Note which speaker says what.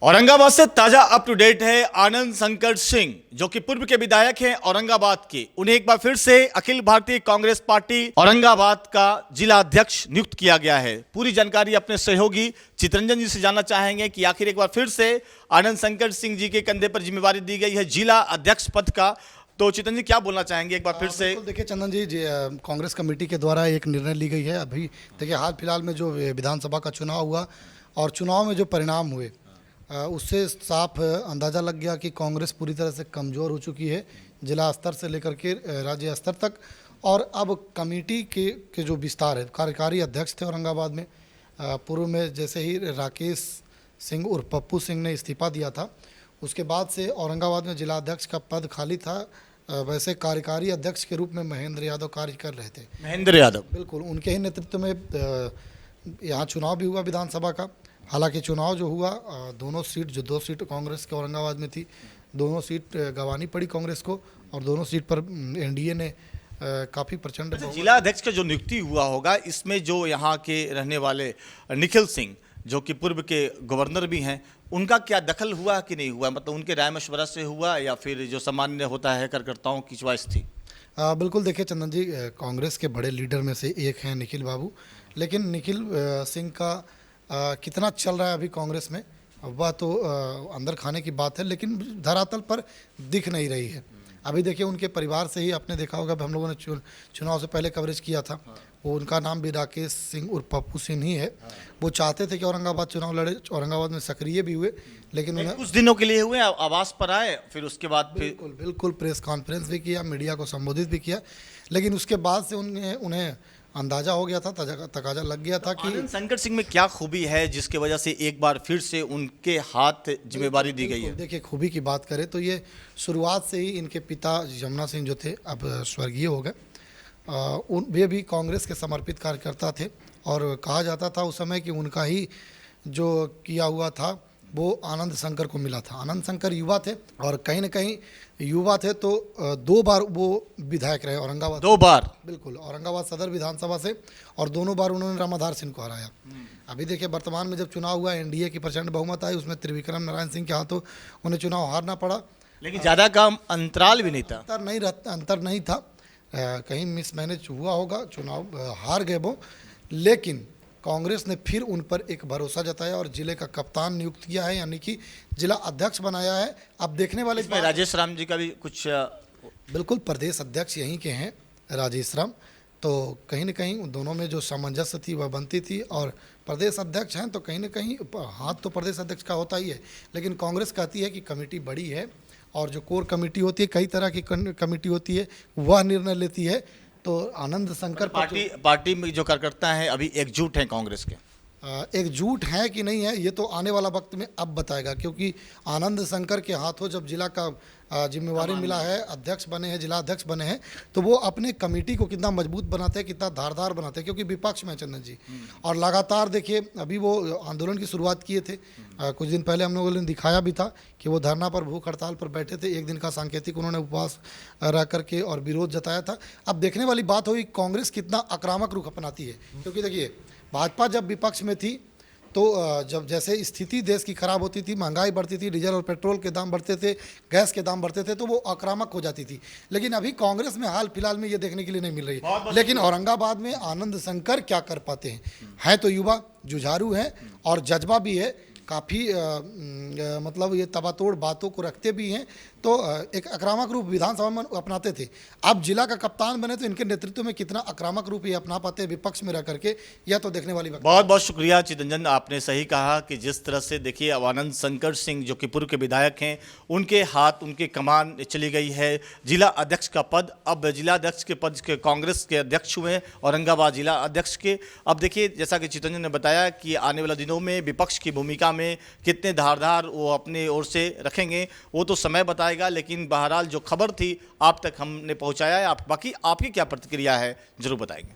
Speaker 1: औरंगाबाद से ताजा up to date है आनंद शंकर सिंह, जो कि पूर्व के विधायक हैं औरंगाबाद के। उन्हें एक बार फिर से अखिल भारतीय कांग्रेस पार्टी औरंगाबाद का जिला अध्यक्ष नियुक्त किया गया है। पूरी जानकारी अपने सहयोगी चितरंजन जी से जानना चाहेंगे कि आखिर एक बार फिर से आनंद शंकर सिंह जी के कंधे पर जिम्मेवारी दी गई है जिला अध्यक्ष पद का। तो चितरंजन जी क्या बोलना चाहेंगे एक बार फिर से?
Speaker 2: देखिए चंदन जी, कांग्रेस कमेटी के द्वारा एक निर्णय ली गई है। अभी देखिए हाल फिलहाल में जो विधानसभा का चुनाव हुआ और चुनाव में जो परिणाम हुए उससे साफ अंदाज़ा लग गया कि कांग्रेस पूरी तरह से कमज़ोर हो चुकी है जिला स्तर से लेकर के राज्य स्तर तक। और अब कमेटी के जो विस्तार है, कार्यकारी अध्यक्ष थे औरंगाबाद में पूर्व में, जैसे ही राकेश सिंह उर्फ पप्पू सिंह ने इस्तीफा दिया था उसके बाद से औरंगाबाद में जिला अध्यक्ष का पद खाली था। वैसे कार्यकारी अध्यक्ष के रूप में महेंद्र यादव कार्य कर रहे थे।
Speaker 1: महेंद्र यादव,
Speaker 2: बिल्कुल उनके ही नेतृत्व में यहाँ चुनाव भी हुआ विधानसभा का। हालांकि चुनाव जो हुआ दोनों सीट, जो 2 सीट कांग्रेस के औरंगाबाद में थी, दोनों सीट गंवानी पड़ी कांग्रेस को और दोनों सीट पर एनडीए ने काफ़ी प्रचंड।
Speaker 1: जिला अध्यक्ष का जो नियुक्ति हुआ होगा, इसमें जो यहाँ के रहने वाले निखिल सिंह जो कि पूर्व के गवर्नर भी हैं, उनका क्या दखल हुआ कि नहीं हुआ? मतलब उनके राय मशवरा से हुआ या फिर जो सामान्य होता है कार्यकर्ताओं की चॉइस थी?
Speaker 2: बिल्कुल देखिए चंदन जी, कांग्रेस के बड़े लीडर में से एक हैं निखिल बाबू, लेकिन निखिल सिंह का कितना चल रहा है अभी कांग्रेस में वह तो अंदर खाने की बात है, लेकिन धरातल पर दिख नहीं रही है। अभी देखिए उनके परिवार से ही आपने देखा होगा, हम लोगों ने चुनाव से पहले कवरेज किया था। वो उनका नाम भी राकेश सिंह उर्फ पप्पू सिंह ही है। वो चाहते थे कि औरंगाबाद चुनाव लड़े, औरंगाबाद में सक्रिय भी हुए, लेकिन उन्हें
Speaker 1: कुछ दिनों के लिए हुए, आवास पर आए, फिर उसके बाद
Speaker 2: बिल्कुल प्रेस कॉन्फ्रेंस भी किया, मीडिया को संबोधित भी किया, लेकिन उसके बाद से उन्हें अंदाजा हो गया था, तकाजा लग गया था कि
Speaker 1: आनंद शंकर सिंह में क्या खूबी है जिसके वजह से एक बार फिर से उनके हाथ जिम्मेवारी दी गई है?
Speaker 2: देखिए खूबी की बात करें तो ये शुरुआत से ही इनके पिता जमुना सिंह जो थे, अब स्वर्गीय हो गए, वे भी कांग्रेस के समर्पित कार्यकर्ता थे और कहा जाता था उस समय कि उनका ही जो किया हुआ था वो आनंद शंकर को मिला था। आनंद शंकर युवा थे और कहीं ना कहीं युवा थे तो 2 बार वो विधायक रहे औरंगाबाद।
Speaker 1: 2 बार?
Speaker 2: बिल्कुल, औरंगाबाद सदर विधानसभा से, और दोनों बार उन्होंने रामाधार सिंह को हराया। अभी देखिए वर्तमान में जब चुनाव हुआ, एनडीए की प्रचंड बहुमत आई, उसमें त्रिविक्रम नारायण सिंह के हाथों उन्हें चुनाव हारना पड़ा,
Speaker 1: लेकिन ज़्यादा कम अंतराल भी नहीं था।
Speaker 2: अंतर नहीं था। कहीं मिसमैनेज हुआ होगा, चुनाव हार गए वो, लेकिन कांग्रेस ने फिर उन पर एक भरोसा जताया और जिले का कप्तान नियुक्त किया है, यानी कि जिला अध्यक्ष बनाया है। अब देखने वाले
Speaker 1: इसमें राजेश राम जी का भी कुछ
Speaker 2: बिल्कुल प्रदेश अध्यक्ष यहीं के हैं राजेश राम, तो कहीं ना कहीं उन दोनों में जो सामंजस्य थी वह बनती थी। और प्रदेश अध्यक्ष हैं तो कहीं ना कहीं हाथ तो प्रदेश अध्यक्ष का होता ही है, लेकिन कांग्रेस कहती है कि कमेटी बड़ी है और जो कोर कमेटी होती है, कई तरह की कमेटी होती है, वह निर्णय लेती है। तो आनंद शंकर
Speaker 1: पार्टी में जो कार्यकर्ता हैं अभी एकजुट हैं कांग्रेस के?
Speaker 2: एकजुट हैं कि नहीं है ये तो आने वाला वक्त में अब बताएगा, क्योंकि आनंद शंकर के हाथों जब जिला का जिम्मेवारी मिला है, अध्यक्ष बने हैं, जिला अध्यक्ष बने हैं, तो वो अपने कमेटी को कितना मजबूत बनाते हैं, कितना धारदार बनाते हैं, क्योंकि विपक्ष में चंदन जी और लगातार देखिए अभी वो आंदोलन की शुरुआत किए थे। कुछ दिन पहले हम लोगों ने दिखाया भी था कि वो धरना पर, भूख हड़ताल पर बैठे थे। 1 दिन का सांकेतिक उन्होंने उपवास रह करके और विरोध जताया था। अब देखने वाली बात होगी कांग्रेस कितना आक्रामक रुख अपनाती है, क्योंकि देखिए भाजपा जब विपक्ष में थी तो जब जैसे स्थिति देश की खराब होती थी, महंगाई बढ़ती थी, डीजल और पेट्रोल के दाम बढ़ते थे, गैस के दाम बढ़ते थे, तो वो आक्रामक हो जाती थी। लेकिन अभी कांग्रेस में हाल फिलहाल में ये देखने के लिए नहीं मिल रही है। लेकिन औरंगाबाद में आनंद शंकर क्या कर पाते हैं तो युवा, जुझारू हैं और जज्बा भी है, काफ़ी मतलब ये तबातोड़ बातों को रखते भी हैं, तो एक आक्रामक रूप विधानसभा में अपनाते थे। अब जिला का कप्तान बने तो इनके नेतृत्व में कितना आक्रामक रूप ये अपना पाते हैं विपक्ष में रह करके, यह तो देखने वाली बात।
Speaker 1: बहुत बहुत शुक्रिया चितरंजन, आपने सही कहा कि जिस तरह से देखिए अब आनंद शंकर सिंह जो कि पूर्व के विधायक हैं, उनके हाथ, उनके कमान चली गई है जिला अध्यक्ष का पद। अब जिला अध्यक्ष के पद के कांग्रेस के अध्यक्ष हुए औरंगाबाद जिला अध्यक्ष के। अब देखिए जैसा कि चितरंजन ने बताया कि आने वाले दिनों में विपक्ष की भूमिका में कितने धारदार वो अपने ओर से रखेंगे वो तो समय बताएगा, लेकिन बहरहाल जो खबर थी आप तक हमने पहुंचाया है। बाकी आपकी क्या प्रतिक्रिया है जरूर बताएंगे।